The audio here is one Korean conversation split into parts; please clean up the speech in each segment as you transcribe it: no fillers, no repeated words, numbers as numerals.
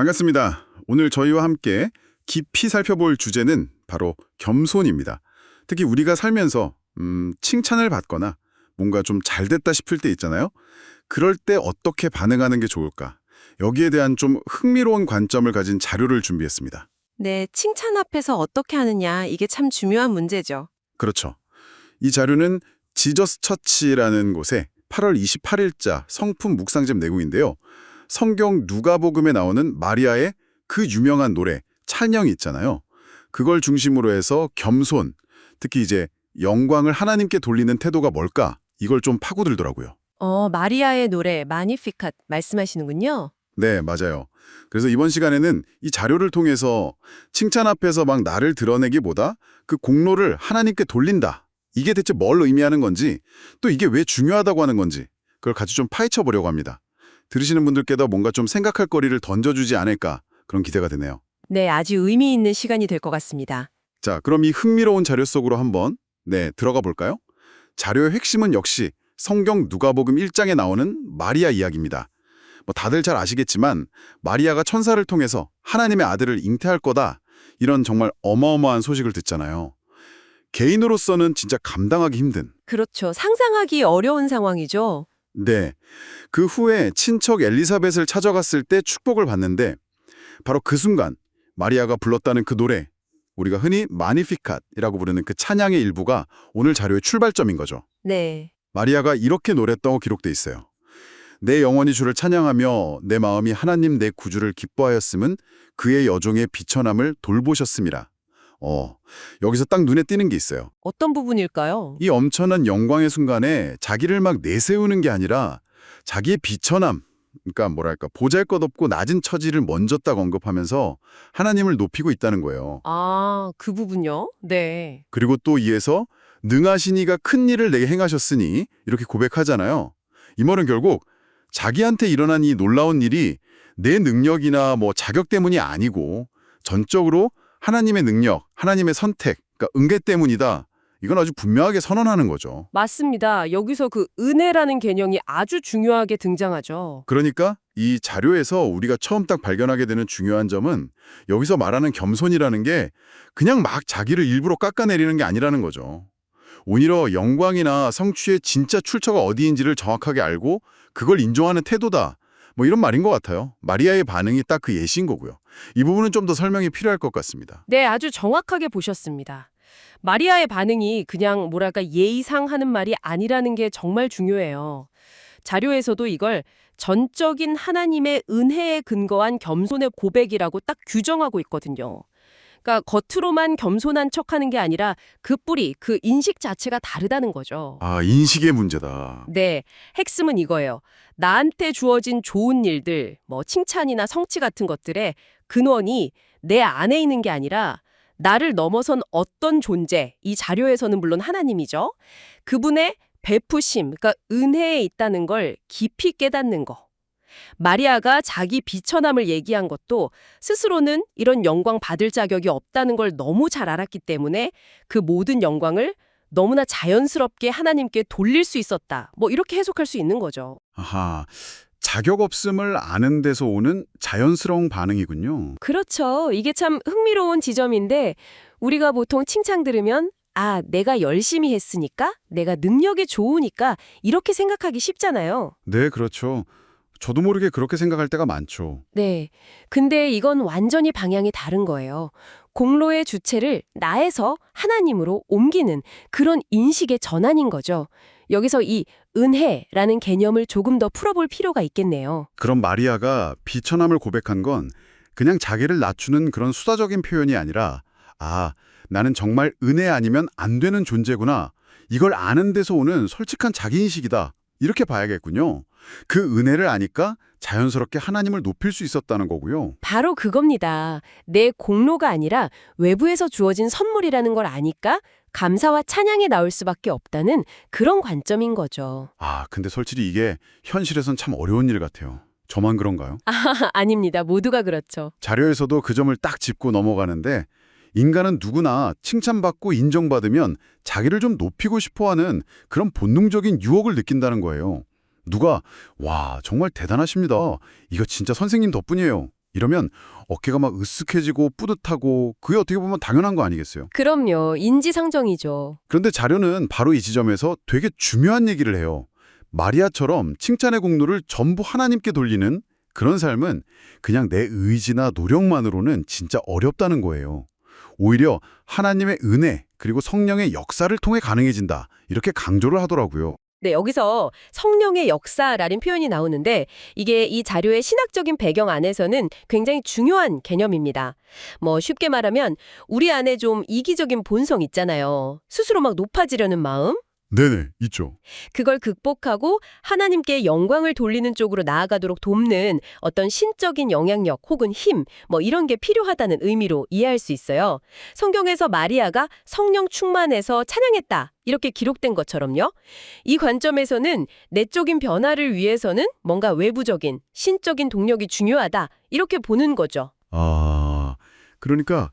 반갑습니다. 오늘 저희와 함께 깊이 살펴볼 주제는 바로 겸손입니다. 특히 우리가 살면서 칭찬을 받거나 뭔가 좀 잘됐다 싶을 때 있잖아요. 그럴 때 어떻게 반응하는 게 좋을까? 여기에 대한 좀 흥미로운 관점을 가진 자료를 준비했습니다. 네, 칭찬 앞에서 어떻게 하느냐, 이게 참 중요한 문제죠. 그렇죠. 이 자료는 지저스 처치라는 곳에 8월 28일자 성품 묵상집 내용인데요. 성경 누가복음에 나오는 마리아의 그 유명한 노래 찬양이 있잖아요. 그걸 중심으로 해서 겸손, 특히 이제 영광을 하나님께 돌리는 태도가 뭘까? 이걸 좀 파고들더라고요. 마리아의 노래 마니피캇 말씀하시는군요. 네, 맞아요. 그래서 이번 시간에는 이 자료를 통해서 칭찬 앞에서 막 나를 드러내기보다 그 공로를 하나님께 돌린다. 이게 대체 뭘 의미하는 건지, 또 이게 왜 중요하다고 하는 건지 그걸 같이 좀 파헤쳐 보려고 합니다. 들으시는 분들께도 뭔가 좀 생각할 거리를 던져주지 않을까 그런 기대가 되네요. 네, 아주 의미 있는 시간이 될 것 같습니다. 자, 그럼 이 흥미로운 자료 속으로 한번 들어가 볼까요? 자료의 핵심은 역시 성경 누가복음 1장에 나오는 마리아 이야기입니다. 뭐 다들 잘 아시겠지만 마리아가 천사를 통해서 하나님의 아들을 잉태할 거다. 이런 정말 어마어마한 소식을 듣잖아요. 개인으로서는 진짜 감당하기 힘든. 그렇죠. 상상하기 어려운 상황이죠. 네. 그 후에 친척 엘리사벳을 찾아갔을 때 축복을 받는데 바로 그 순간 마리아가 불렀다는 그 노래, 우리가 흔히 마니피캇이라고 부르는 그 찬양의 일부가 오늘 자료의 출발점인 거죠. 네. 마리아가 이렇게 노랬다고 기록돼 있어요. 내 영혼이 주를 찬양하며 내 마음이 하나님 내 구주를 기뻐하였음은 그의 여종의 비천함을 돌보셨음이라. 여기서 딱 눈에 띄는 게 있어요. 어떤 부분일까요? 이 엄청난 영광의 순간에 자기를 막 내세우는 게 아니라 자기의 비천함, 그러니까 뭐랄까 보잘것없고 낮은 처지를 먼저 딱 언급하면서 하나님을 높이고 있다는 거예요. 아, 그 부분요? 네. 그리고 또 이에서 능하시니가 큰 일을 내게 행하셨으니 이렇게 고백하잖아요. 이 말은 결국 자기한테 일어난 이 놀라운 일이 내 능력이나 뭐 자격 때문이 아니고 전적으로 하나님의 능력, 하나님의 선택, 그러니까 은혜 때문이다. 이건 아주 분명하게 선언하는 거죠. 맞습니다. 여기서 그 은혜라는 개념이 아주 중요하게 등장하죠. 그러니까 이 자료에서 우리가 처음 딱 발견하게 되는 중요한 점은 여기서 말하는 겸손이라는 게 그냥 막 자기를 일부러 깎아내리는 게 아니라는 거죠. 오히려 영광이나 성취의 진짜 출처가 어디인지를 정확하게 알고 그걸 인정하는 태도다. 뭐 이런 말인 것 같아요. 마리아의 반응이 딱 그 예시인 거고요. 이 부분은 좀 더 설명이 필요할 것 같습니다. 네, 아주 정확하게 보셨습니다. 마리아의 반응이 그냥 뭐랄까 예의상 하는 말이 아니라는 게 정말 중요해요. 자료에서도 이걸 전적인 하나님의 은혜에 근거한 겸손의 고백이라고 딱 규정하고 있거든요. 그러니까 겉으로만 겸손한 척하는 게 아니라 그 뿌리, 그 인식 자체가 다르다는 거죠. 아, 인식의 문제다. 네, 핵심은 이거예요. 나한테 주어진 좋은 일들, 뭐 칭찬이나 성취 같은 것들의 근원이 내 안에 있는 게 아니라 나를 넘어선 어떤 존재, 이 자료에서는 물론 하나님이죠. 그분의 베푸심, 그러니까 은혜에 있다는 걸 깊이 깨닫는 거. 마리아가 자기 비천함을 얘기한 것도 스스로는 이런 영광 받을 자격이 없다는 걸 너무 잘 알았기 때문에 그 모든 영광을 너무나 자연스럽게 하나님께 돌릴 수 있었다. 뭐 이렇게 해석할 수 있는 거죠. 아하, 자격 없음을 아는 데서 오는 자연스러운 반응이군요. 그렇죠. 이게 참 흥미로운 지점인데 우리가 보통 칭찬 들으면 아, 내가 열심히 했으니까, 내가 능력이 좋으니까 이렇게 생각하기 쉽잖아요. 네, 그렇죠. 저도 모르게 그렇게 생각할 때가 많죠. 네. 근데 이건 완전히 방향이 다른 거예요. 공로의 주체를 나에서 하나님으로 옮기는 그런 인식의 전환인 거죠. 여기서 이 은혜라는 개념을 조금 더 풀어볼 필요가 있겠네요. 그럼 마리아가 비천함을 고백한 건 그냥 자기를 낮추는 그런 수다적인 표현이 아니라 나는 정말 은혜 아니면 안 되는 존재구나. 이걸 아는 데서 오는 솔직한 자기인식이다. 이렇게 봐야겠군요. 그 은혜를 아니까 자연스럽게 하나님을 높일 수 있었다는 거고요. 바로 그겁니다. 내 공로가 아니라 외부에서 주어진 선물이라는 걸 아니까 감사와 찬양이 나올 수밖에 없다는 그런 관점인 거죠. 근데 솔직히 이게 현실에선 참 어려운 일 같아요. 저만 그런가요? 아닙니다. 모두가 그렇죠. 자료에서도 그 점을 딱 짚고 넘어가는데 인간은 누구나 칭찬받고 인정받으면 자기를 좀 높이고 싶어하는 그런 본능적인 유혹을 느낀다는 거예요. 누가 와 정말 대단하십니다. 이거 진짜 선생님 덕분이에요. 이러면 어깨가 막 으쓱해지고 뿌듯하고 그게 어떻게 보면 당연한 거 아니겠어요? 그럼요. 인지상정이죠. 그런데 자료는 바로 이 지점에서 되게 중요한 얘기를 해요. 마리아처럼 칭찬의 공로를 전부 하나님께 돌리는 그런 삶은 그냥 내 의지나 노력만으로는 진짜 어렵다는 거예요. 오히려 하나님의 은혜 그리고 성령의 역사를 통해 가능해진다. 이렇게 강조를 하더라고요. 네, 여기서 성령의 역사라는 표현이 나오는데 이게 이 자료의 신학적인 배경 안에서는 굉장히 중요한 개념입니다. 쉽게 말하면 우리 안에 좀 이기적인 본성 있잖아요. 스스로 막 높아지려는 마음? 네네, 있죠. 그걸 극복하고 하나님께 영광을 돌리는 쪽으로 나아가도록 돕는 어떤 신적인 영향력 혹은 힘, 이런 게 필요하다는 의미로 이해할 수 있어요. 성경에서 마리아가 성령 충만해서 찬양했다. 이렇게 기록된 것처럼요. 이 관점에서는 내적인 변화를 위해서는 뭔가 외부적인, 신적인 동력이 중요하다. 이렇게 보는 거죠. 아, 그러니까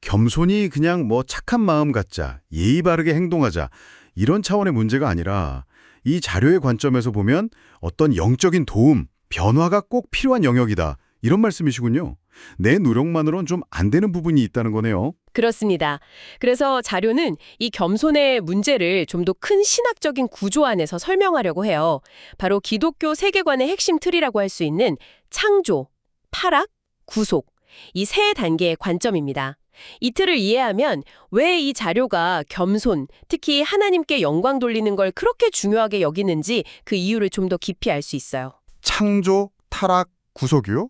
겸손히 그냥 착한 마음 갖자, 예의 바르게 행동하자 이런 차원의 문제가 아니라 이 자료의 관점에서 보면 어떤 영적인 도움, 변화가 꼭 필요한 영역이다. 이런 말씀이시군요. 내 노력만으론 좀 안 되는 부분이 있다는 거네요. 그렇습니다. 그래서 자료는 이 겸손의 문제를 좀 더 큰 신학적인 구조 안에서 설명하려고 해요. 바로 기독교 세계관의 핵심 틀이라고 할 수 있는 창조, 타락, 구속, 이 세 단계의 관점입니다. 이 틀을 이해하면 왜 이 자료가 겸손, 특히 하나님께 영광 돌리는 걸 그렇게 중요하게 여기는지 그 이유를 좀 더 깊이 알 수 있어요. 창조, 타락, 구속이요?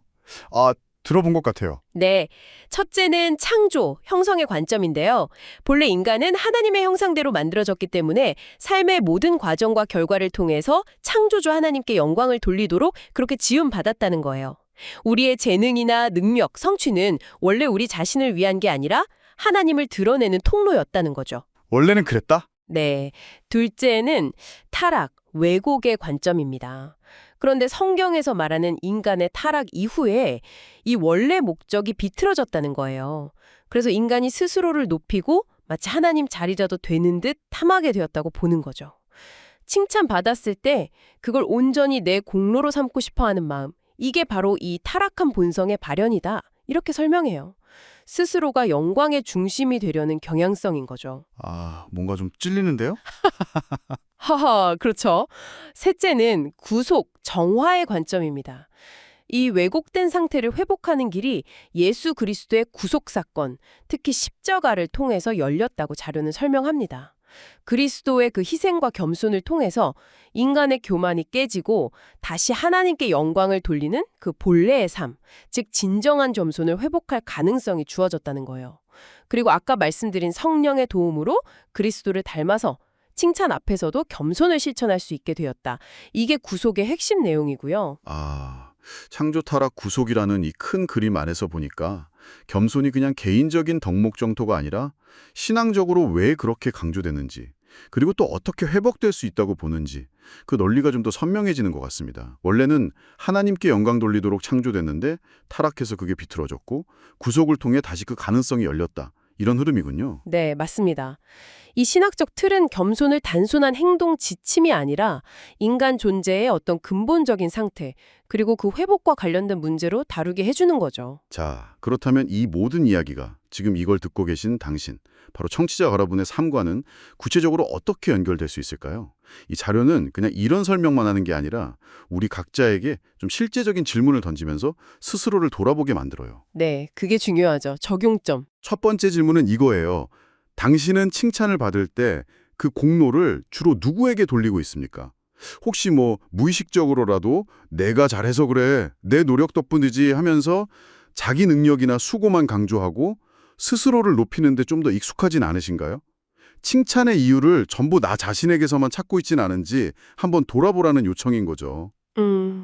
들어본 것 같아요. 네, 첫째는 창조, 형성의 관점인데요. 본래 인간은 하나님의 형상대로 만들어졌기 때문에 삶의 모든 과정과 결과를 통해서 창조주 하나님께 영광을 돌리도록 그렇게 지음받았다는 거예요. 우리의 재능이나 능력, 성취는 원래 우리 자신을 위한 게 아니라 하나님을 드러내는 통로였다는 거죠. 원래는 그랬다? 네, 둘째는 타락, 왜곡의 관점입니다. 그런데 성경에서 말하는 인간의 타락 이후에 이 원래 목적이 비틀어졌다는 거예요. 그래서 인간이 스스로를 높이고 마치 하나님 자리라도 되는 듯 탐하게 되었다고 보는 거죠. 칭찬받았을 때 그걸 온전히 내 공로로 삼고 싶어하는 마음, 이게 바로 이 타락한 본성의 발현이다. 이렇게 설명해요. 스스로가 영광의 중심이 되려는 경향성인 거죠. 뭔가 좀 찔리는데요? 하하, 그렇죠. 셋째는 구속, 정화의 관점입니다. 이 왜곡된 상태를 회복하는 길이 예수 그리스도의 구속 사건, 특히 십자가를 통해서 열렸다고 자료는 설명합니다. 그리스도의 그 희생과 겸손을 통해서 인간의 교만이 깨지고 다시 하나님께 영광을 돌리는 그 본래의 삶, 즉 진정한 겸손을 회복할 가능성이 주어졌다는 거예요. 그리고 아까 말씀드린 성령의 도움으로 그리스도를 닮아서 칭찬 앞에서도 겸손을 실천할 수 있게 되었다. 이게 구속의 핵심 내용이고요. 창조 타락 구속이라는 이 큰 그림 안에서 보니까 겸손이 그냥 개인적인 덕목 정토가 아니라 신앙적으로 왜 그렇게 강조되는지 그리고 또 어떻게 회복될 수 있다고 보는지 그 논리가 좀 더 선명해지는 것 같습니다. 원래는 하나님께 영광 돌리도록 창조됐는데 타락해서 그게 비틀어졌고 구속을 통해 다시 그 가능성이 열렸다. 이런 흐름이군요. 네, 맞습니다. 이 신학적 틀은 겸손을 단순한 행동 지침이 아니라 인간 존재의 어떤 근본적인 상태, 그리고 그 회복과 관련된 문제로 다루게 해주는 거죠. 자, 그렇다면 이 모든 이야기가 지금 이걸 듣고 계신 당신, 바로 청취자 여러분의 삶과는 구체적으로 어떻게 연결될 수 있을까요? 이 자료는 그냥 이런 설명만 하는 게 아니라 우리 각자에게 좀 실제적인 질문을 던지면서 스스로를 돌아보게 만들어요. 네, 그게 중요하죠. 적용점. 첫 번째 질문은 이거예요. 당신은 칭찬을 받을 때 그 공로를 주로 누구에게 돌리고 있습니까? 혹시 무의식적으로라도 내가 잘해서 그래, 내 노력 덕분이지 하면서 자기 능력이나 수고만 강조하고 스스로를 높이는데 좀 더 익숙하진 않으신가요? 칭찬의 이유를 전부 나 자신에게서만 찾고 있진 않은지 한번 돌아보라는 요청인 거죠.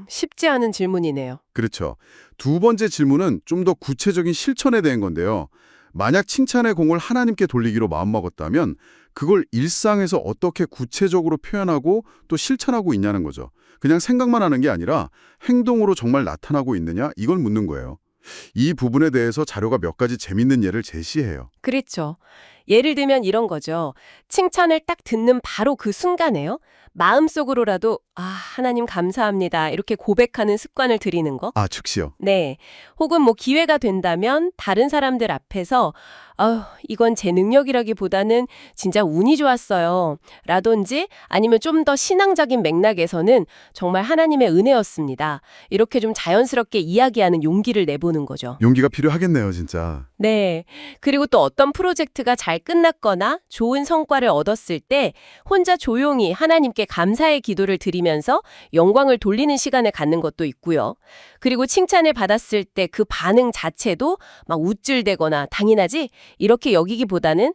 쉽지 않은 질문이네요. 그렇죠. 두 번째 질문은 좀 더 구체적인 실천에 대한 건데요. 만약 칭찬의 공을 하나님께 돌리기로 마음먹었다면 그걸 일상에서 어떻게 구체적으로 표현하고 또 실천하고 있냐는 거죠. 그냥 생각만 하는 게 아니라 행동으로 정말 나타나고 있느냐 이걸 묻는 거예요. 이 부분에 대해서 자료가 몇 가지 재밌는 예를 제시해요. 그렇죠. 예를 들면 이런 거죠. 칭찬을 딱 듣는 바로 그 순간에요. 마음속으로라도 하나님 감사합니다. 이렇게 고백하는 습관을 들이는 거. 아, 즉시요. 네. 혹은 뭐 기회가 된다면 다른 사람들 앞에서 이건 제 능력이라기보다는 진짜 운이 좋았어요. 라든지 아니면 좀 더 신앙적인 맥락에서는 정말 하나님의 은혜였습니다. 이렇게 좀 자연스럽게 이야기하는 용기를 내보는 거죠. 용기가 필요하겠네요, 진짜. 네. 그리고 또 어떤 프로젝트가 잘 끝났거나 좋은 성과를 얻었을 때 혼자 조용히 하나님께 감사의 기도를 드리면서 영광을 돌리는 시간을 갖는 것도 있고요. 그리고 칭찬을 받았을 때 그 반응 자체도 막 우쭐대거나 당연하지? 이렇게 여기기보다는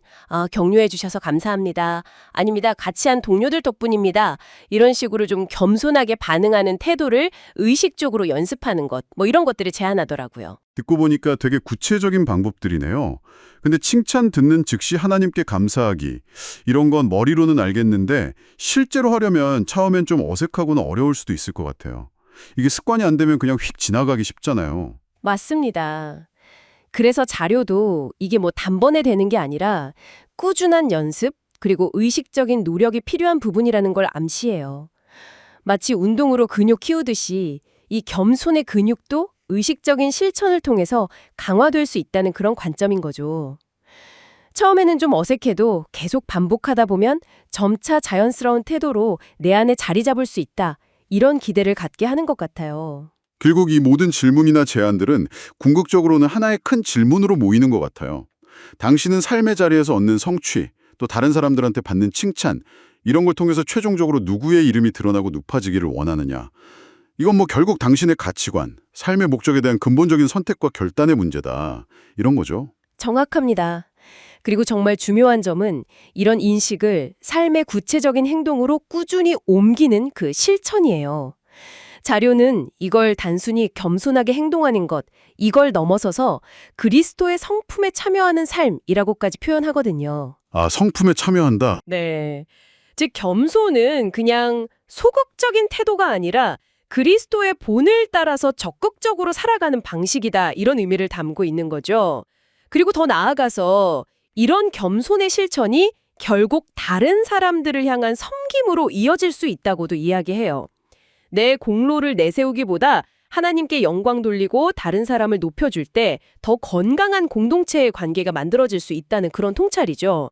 격려해 주셔서 감사합니다. 아닙니다. 같이 한 동료들 덕분입니다. 이런 식으로 좀 겸손하게 반응하는 태도를 의식적으로 연습하는 것, 뭐 이런 것들을 제안하더라고요. 듣고 보니까 되게 구체적인 방법들이네요. 근데 칭찬 듣는 즉시 하나님께 감사하기, 이런 건 머리로는 알겠는데 실제로 하려면 처음엔 좀 어색하거나 어려울 수도 있을 것 같아요. 이게 습관이 안 되면 그냥 휙 지나가기 쉽잖아요. 맞습니다. 그래서 자료도 이게 뭐 단번에 되는 게 아니라 꾸준한 연습, 그리고 의식적인 노력이 필요한 부분이라는 걸 암시해요. 마치 운동으로 근육 키우듯이 이 겸손의 근육도 의식적인 실천을 통해서 강화될 수 있다는 그런 관점인 거죠. 처음에는 좀 어색해도 계속 반복하다 보면 점차 자연스러운 태도로 내 안에 자리 잡을 수 있다. 이런 기대를 갖게 하는 것 같아요. 결국 이 모든 질문이나 제안들은 궁극적으로는 하나의 큰 질문으로 모이는 것 같아요. 당신은 삶의 자리에서 얻는 성취, 또 다른 사람들한테 받는 칭찬, 이런 걸 통해서 최종적으로 누구의 이름이 드러나고 높아지기를 원하느냐. 이건 뭐 결국 당신의 가치관, 삶의 목적에 대한 근본적인 선택과 결단의 문제다. 이런 거죠. 정확합니다. 그리고 정말 중요한 점은 이런 인식을 삶의 구체적인 행동으로 꾸준히 옮기는 그 실천이에요. 자료는 이걸 단순히 겸손하게 행동하는 것, 이걸 넘어서서 그리스도의 성품에 참여하는 삶이라고까지 표현하거든요. 아, 성품에 참여한다. 네. 즉, 겸손은 그냥 소극적인 태도가 아니라 그리스도의 본을 따라서 적극적으로 살아가는 방식이다. 이런 의미를 담고 있는 거죠. 그리고 더 나아가서 이런 겸손의 실천이 결국 다른 사람들을 향한 섬김으로 이어질 수 있다고도 이야기해요. 내 공로를 내세우기보다 하나님께 영광 돌리고 다른 사람을 높여줄 때 더 건강한 공동체의 관계가 만들어질 수 있다는 그런 통찰이죠.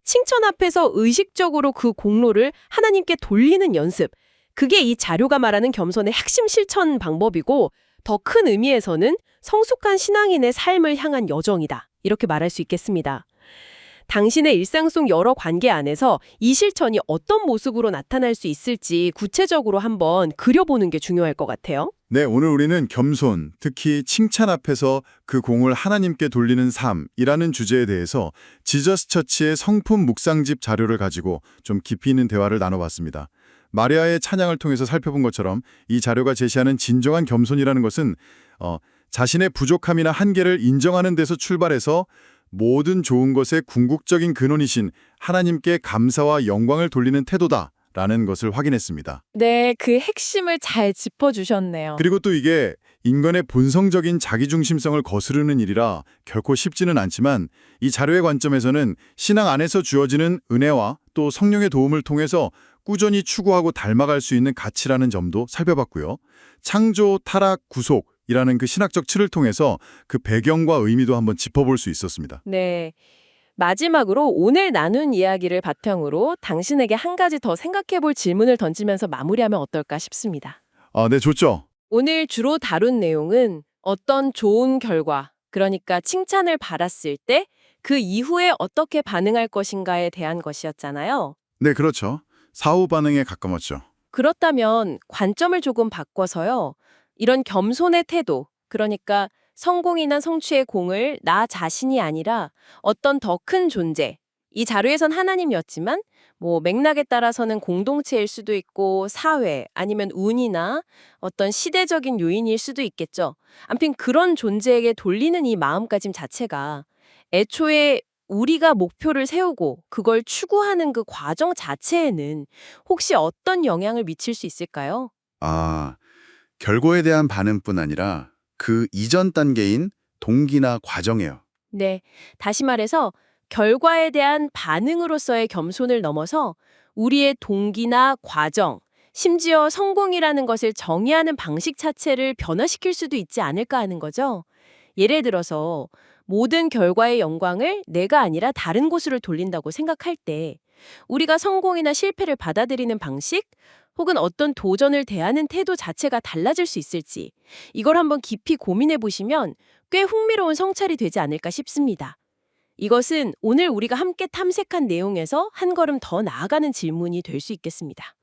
칭찬 앞에서 의식적으로 그 공로를 하나님께 돌리는 연습. 그게 이 자료가 말하는 겸손의 핵심 실천 방법이고 더 큰 의미에서는 성숙한 신앙인의 삶을 향한 여정이다. 이렇게 말할 수 있겠습니다. 당신의 일상 속 여러 관계 안에서 이 실천이 어떤 모습으로 나타날 수 있을지 구체적으로 한번 그려보는 게 중요할 것 같아요. 네, 오늘 우리는 겸손, 특히 칭찬 앞에서 그 공을 하나님께 돌리는 삶이라는 주제에 대해서 지저스 처치의 성품 묵상집 자료를 가지고 좀 깊이 있는 대화를 나눠봤습니다. 마리아의 찬양을 통해서 살펴본 것처럼 이 자료가 제시하는 진정한 겸손이라는 것은 자신의 부족함이나 한계를 인정하는 데서 출발해서 모든 좋은 것의 궁극적인 근원이신 하나님께 감사와 영광을 돌리는 태도다라는 것을 확인했습니다. 네, 그 핵심을 잘 짚어주셨네요. 그리고 또 이게 인간의 본성적인 자기중심성을 거스르는 일이라 결코 쉽지는 않지만 이 자료의 관점에서는 신앙 안에서 주어지는 은혜와 또 성령의 도움을 통해서 꾸준히 추구하고 닮아갈 수 있는 가치라는 점도 살펴봤고요. 창조, 타락, 구속이라는 그 신학적 틀을 통해서 그 배경과 의미도 한번 짚어볼 수 있었습니다. 네. 마지막으로 오늘 나눈 이야기를 바탕으로 당신에게 한 가지 더 생각해볼 질문을 던지면서 마무리하면 어떨까 싶습니다. 네, 좋죠. 오늘 주로 다룬 내용은 어떤 좋은 결과, 그러니까 칭찬을 받았을 때 그 이후에 어떻게 반응할 것인가에 대한 것이었잖아요. 네, 그렇죠. 사후 반응에 가까웠죠. 그렇다면 관점을 조금 바꿔서요. 이런 겸손의 태도, 그러니까 성공이나 성취의 공을 나 자신이 아니라 어떤 더 큰 존재, 이 자료에선 하나님이었지만 뭐 맥락에 따라서는 공동체일 수도 있고 사회 아니면 운이나 어떤 시대적인 요인일 수도 있겠죠. 아무튼 그런 존재에게 돌리는 이 마음가짐 자체가 애초에 우리가 목표를 세우고 그걸 추구하는 그 과정 자체에는 혹시 어떤 영향을 미칠 수 있을까요? 아, 결과에 대한 반응뿐 아니라 그 이전 단계인 동기나 과정이에요. 네, 다시 말해서 결과에 대한 반응으로서의 겸손을 넘어서 우리의 동기나 과정, 심지어 성공이라는 것을 정의하는 방식 자체를 변화시킬 수도 있지 않을까 하는 거죠. 예를 들어서 모든 결과의 영광을 내가 아니라 다른 곳으로 돌린다고 생각할 때 우리가 성공이나 실패를 받아들이는 방식 혹은 어떤 도전을 대하는 태도 자체가 달라질 수 있을지 이걸 한번 깊이 고민해 보시면 꽤 흥미로운 성찰이 되지 않을까 싶습니다. 이것은 오늘 우리가 함께 탐색한 내용에서 한 걸음 더 나아가는 질문이 될 수 있겠습니다.